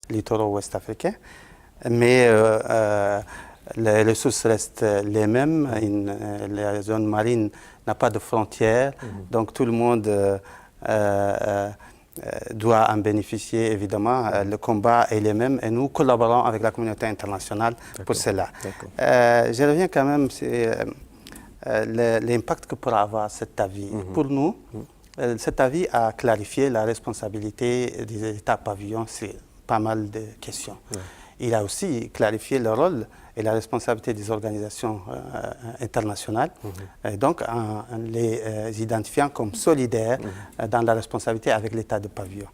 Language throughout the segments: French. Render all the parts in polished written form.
littoraux ouest-africains, mais les ressources restent les mêmes. La zone marine n'a pas de frontières, donc tout le monde doit en bénéficier, évidemment. Le combat est le même et nous collaborons avec la communauté internationale pour cela. Je reviens quand même sur l'impact que pourra avoir cet avis. Pour nous, cet avis a clarifié la responsabilité des États pavillons sur pas mal de questions. Il a aussi clarifié le rôle et la responsabilité des organisations internationales, et donc en les identifiant comme solidaires dans la responsabilité avec l'État de pavillon.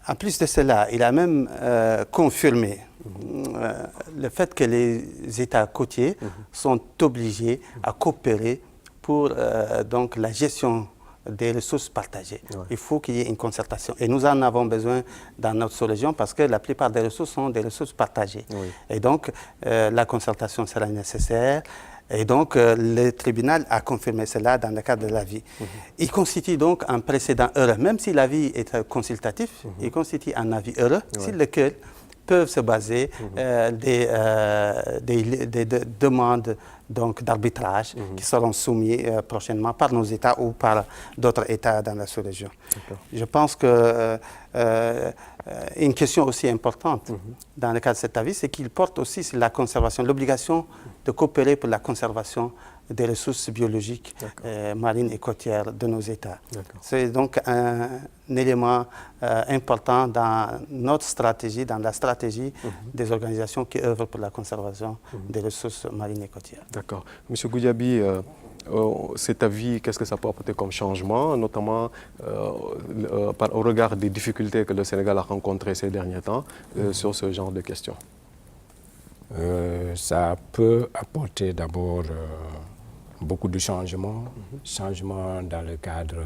En plus de cela, il a même confirmé le fait que les États côtiers sont obligés à coopérer pour donc la gestion des ressources partagées. Il faut qu'il y ait une concertation. Et nous en avons besoin dans notre sous-région parce que la plupart des ressources sont des ressources partagées. Et donc, la concertation sera nécessaire. Et donc, le tribunal a confirmé cela dans le cadre de l'avis. Il constitue donc un précédent heureux. Même si l'avis est consultatif, il constitue un avis heureux sur lequel peuvent se baser des demandes d'arbitrage qui seront soumises prochainement par nos États ou par d'autres États dans la sous-région. Je pense que une question aussi importante dans le cadre de cet avis, c'est qu'il porte aussi sur la conservation, l'obligation de coopérer pour la conservation des ressources biologiques marines et côtières de nos États. C'est donc un élément important dans notre stratégie, dans la stratégie des organisations qui œuvrent pour la conservation des ressources marines et côtières. D'accord. Monsieur Goudiaby, cet avis, qu'est-ce que ça peut apporter comme changement, notamment au regard des difficultés que le Sénégal a rencontrées ces derniers temps sur ce genre de questions? Ça peut apporter d'abord beaucoup de changements, changements dans le cadre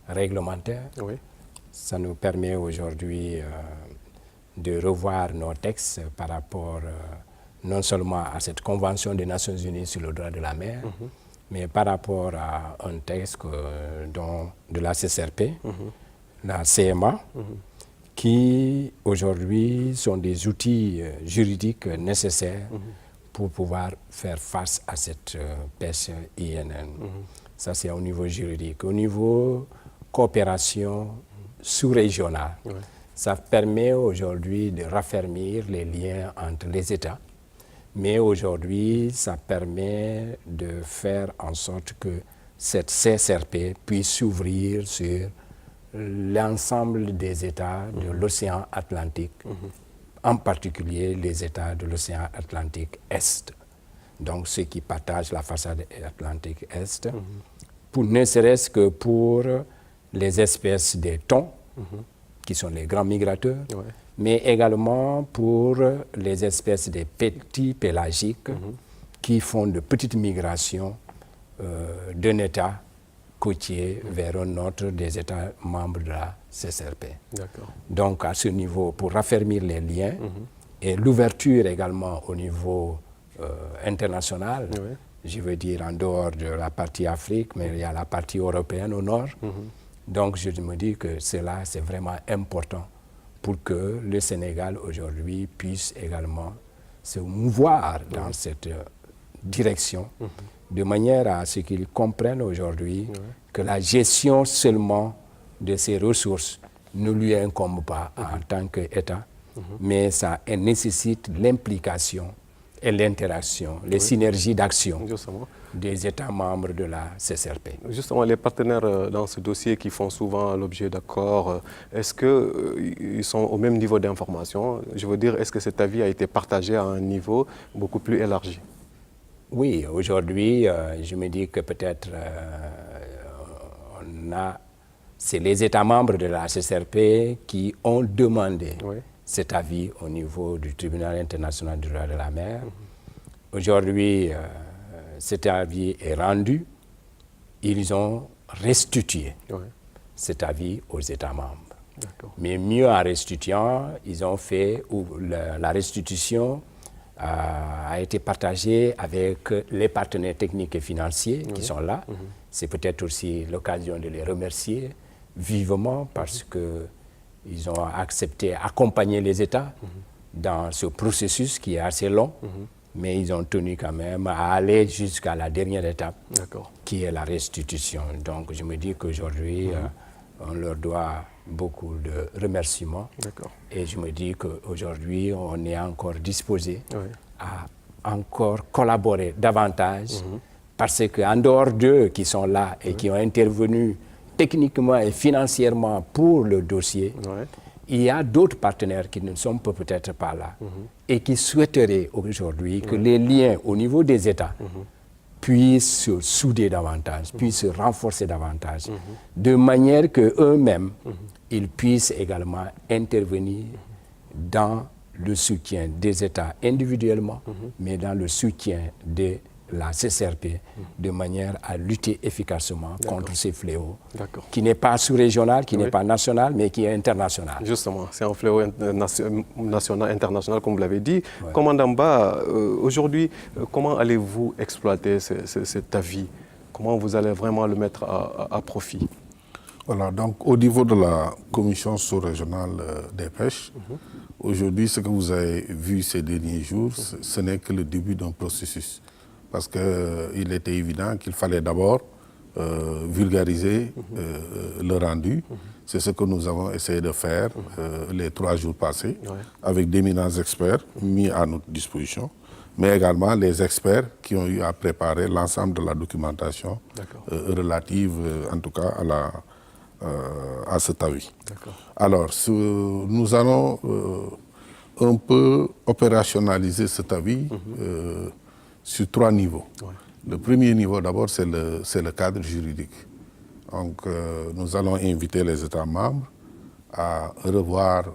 réglementaire. Ça nous permet aujourd'hui de revoir nos textes par rapport non seulement à cette Convention des Nations Unies sur le droit de la mer, mais par rapport à un texte de la CCRP, la CMA, qui aujourd'hui sont des outils juridiques nécessaires pour pouvoir faire face à cette pêche INN. Ça, c'est au niveau juridique. Au niveau coopération sous-régionale, ça permet aujourd'hui de raffermir les liens entre les États. Mais aujourd'hui, ça permet de faire en sorte que cette CSRP puisse s'ouvrir sur l'ensemble des États de l'océan Atlantique, en particulier les États de l'océan Atlantique Est, donc ceux qui partagent la façade Atlantique Est, pour ne serait-ce que pour les espèces des thons, qui sont les grands migrateurs, mais également pour les espèces des petits pélagiques qui font de petites migrations d'un État côtier vers un autre des États membres de la CSRP. Donc à ce niveau, pour raffermir les liens et l'ouverture également au niveau international, je veux dire en dehors de la partie Afrique, mais il y a la partie européenne au nord. Donc je me dis que cela, c'est vraiment important pour que le Sénégal aujourd'hui puisse également se mouvoir dans cette direction, de manière à ce qu'ils comprennent aujourd'hui que la gestion seulement de ces ressources ne lui incombe pas en tant qu'État, mais ça nécessite l'implication et l'interaction, les synergies d'action des États membres de la CSRP. Justement, les partenaires dans ce dossier qui font souvent l'objet d'accords, est-ce qu'ils sont au même niveau d'information? Je veux dire, est-ce que cet avis a été partagé à un niveau beaucoup plus élargi? Oui, aujourd'hui, je me dis que peut-être c'est les États membres de la CSRP qui ont demandé cet avis au niveau du Tribunal international du droit de la mer. Aujourd'hui, cet avis est rendu. Ils ont restitué cet avis aux États membres. Mais mieux en restituant, ils ont fait, la restitution a été partagée avec les partenaires techniques et financiers qui sont là. C'est peut-être aussi l'occasion de les remercier vivement parce que Ils ont accepté d'accompagner les États dans ce processus qui est assez long, mais ils ont tenu quand même à aller jusqu'à la dernière étape, qui est la restitution. Donc je me dis qu'aujourd'hui, on leur doit beaucoup de remerciements. Et je me dis qu'aujourd'hui, on est encore disposé à encore collaborer davantage, parce qu'en dehors d'eux qui sont là et qui ont intervenu techniquement et financièrement pour le dossier, il y a d'autres partenaires qui ne sont peut-être pas là et qui souhaiteraient aujourd'hui que les liens au niveau des États puissent se souder davantage, puissent se renforcer davantage, de manière qu'eux-mêmes, ils puissent également intervenir dans le soutien des États individuellement, mais dans le soutien de la CCRP, de manière à lutter efficacement contre ces fléaux, qui n'est pas sous-régional, qui n'est pas national, mais qui est international. Justement, c'est un fléau national, international, comme vous l'avez dit. Commandant Ba, aujourd'hui, comment allez-vous exploiter cet avis? Comment vous allez vraiment le mettre à profit? Voilà, donc au niveau de la commission sous-régionale des pêches, aujourd'hui, ce que vous avez vu ces derniers jours, ce n'est que le début d'un processus. Parce qu'il était évident qu'il fallait d'abord vulgariser le rendu. C'est ce que nous avons essayé de faire les 3 jours passés, avec d'éminents experts mis à notre disposition, mais également les experts qui ont eu à préparer l'ensemble de la documentation relative, en tout cas, à cet avis. Alors, nous allons un peu opérationnaliser cet avis sur 3 niveaux. Le premier niveau, d'abord, c'est le cadre juridique. Donc, nous allons inviter les États membres à revoir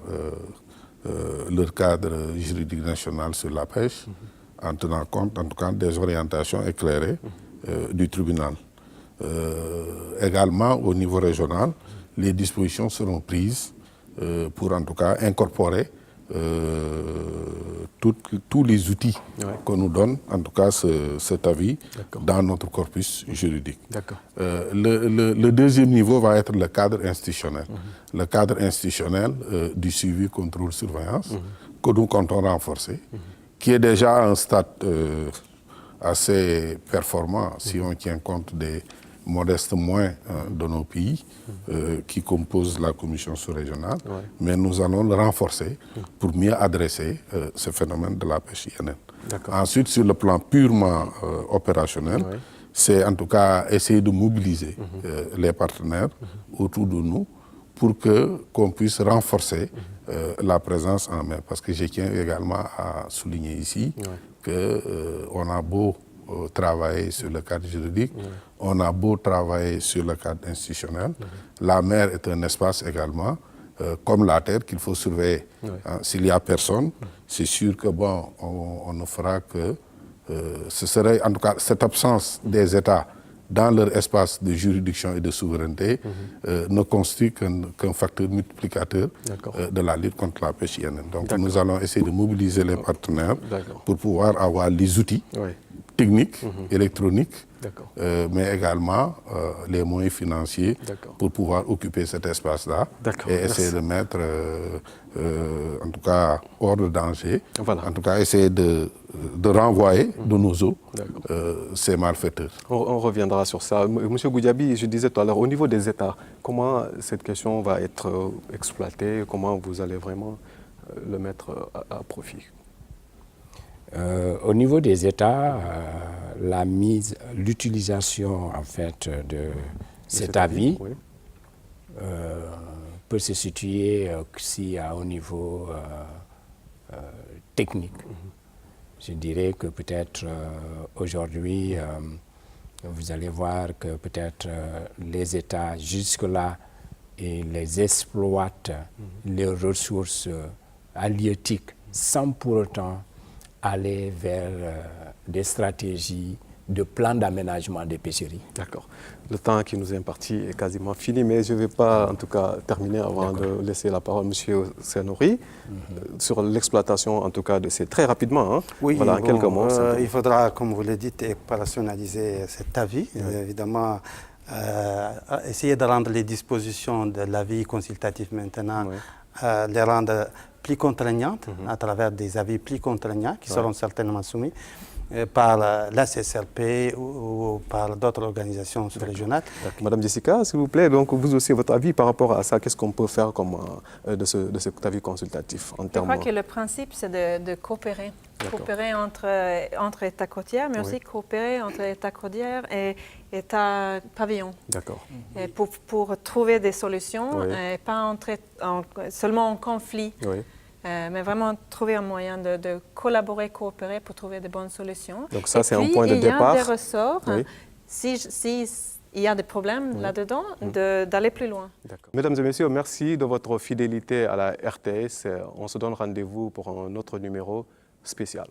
leur cadre juridique national sur la pêche, en tenant compte, en tout cas, des orientations éclairées du tribunal. Également, au niveau régional, les dispositions seront prises pour, en tout cas, incorporer tous les outils que nous donne, en tout cas cet avis, dans notre corpus juridique. Le deuxième niveau va être le cadre institutionnel. Le cadre institutionnel du suivi, contrôle, surveillance, que nous comptons renforcer, qui est déjà à un stade assez performant si on tient compte des modestes moyens de nos pays qui composent la commission sous-régionale, mais nous allons le renforcer pour mieux adresser ce phénomène de la pêche INN. Ensuite, sur le plan purement opérationnel, c'est en tout cas essayer de mobiliser les partenaires autour de nous pour qu'on puisse renforcer la présence en mer. Parce que je tiens également à souligner ici qu'on a beau travailler sur le cadre juridique, on a beau travailler sur le cadre institutionnel, la mer est un espace également, comme la terre, qu'il faut surveiller. S'il n'y a personne, c'est sûr que bon, on ne fera que... ce serait en tout cas cette absence des États dans leur espace de juridiction et de souveraineté ne constitue qu'un facteur multiplicateur de la lutte contre la pêche INN. Donc nous allons essayer de mobiliser les partenaires pour pouvoir avoir les outils techniques, électroniques, mais également les moyens financiers pour pouvoir occuper cet espace-là et essayer de mettre, en tout cas, hors de danger, en tout cas essayer de renvoyer de nos eaux ces malfaiteurs. On reviendra sur ça. Monsieur Goudiaby, je disais tout à l'heure, au niveau des États, comment cette question va être exploitée, comment vous allez vraiment le mettre à profit? Au niveau des États, l'utilisation en fait de cet avis peut se situer aussi au niveau technique. Je dirais que peut-être aujourd'hui, vous allez voir que peut-être les États jusque-là les exploitent les ressources halieutiques sans pour autant aller vers des stratégies de plan d'aménagement des pêcheries. D'accord. Le temps qui nous est imparti est quasiment fini, mais je ne vais pas en tout cas terminer avant de laisser la parole à M. Senouri sur l'exploitation en tout cas de ces... Très rapidement, oui, voilà, en quelques mots. Il faudra, comme vous le dites, opérationnaliser cet avis. Évidemment, essayer de rendre les dispositions de l'avis consultatif maintenant, les rendre plus contraignantes à travers des avis plus contraignants qui seront certainement soumis par la CSRP ou par d'autres organisations régionales. Madame Jessica, s'il vous plaît, donc vous aussi, votre avis par rapport à ça, qu'est-ce qu'on peut faire comme, de cet avis consultatif en termes... Je crois que le principe, c'est de coopérer. Coopérer entre États côtiers, mais aussi coopérer entre États côtiers et États pavillons. D'accord. Pour trouver des solutions et pas entrer seulement en conflit. Mais vraiment trouver un moyen de collaborer, coopérer pour trouver de bonnes solutions. Donc ça, c'est un point de départ. Il y a des ressorts, s'il y a des problèmes là-dedans, d'aller plus loin. Mesdames et messieurs, merci de votre fidélité à la RTS. On se donne rendez-vous pour un autre numéro spécial.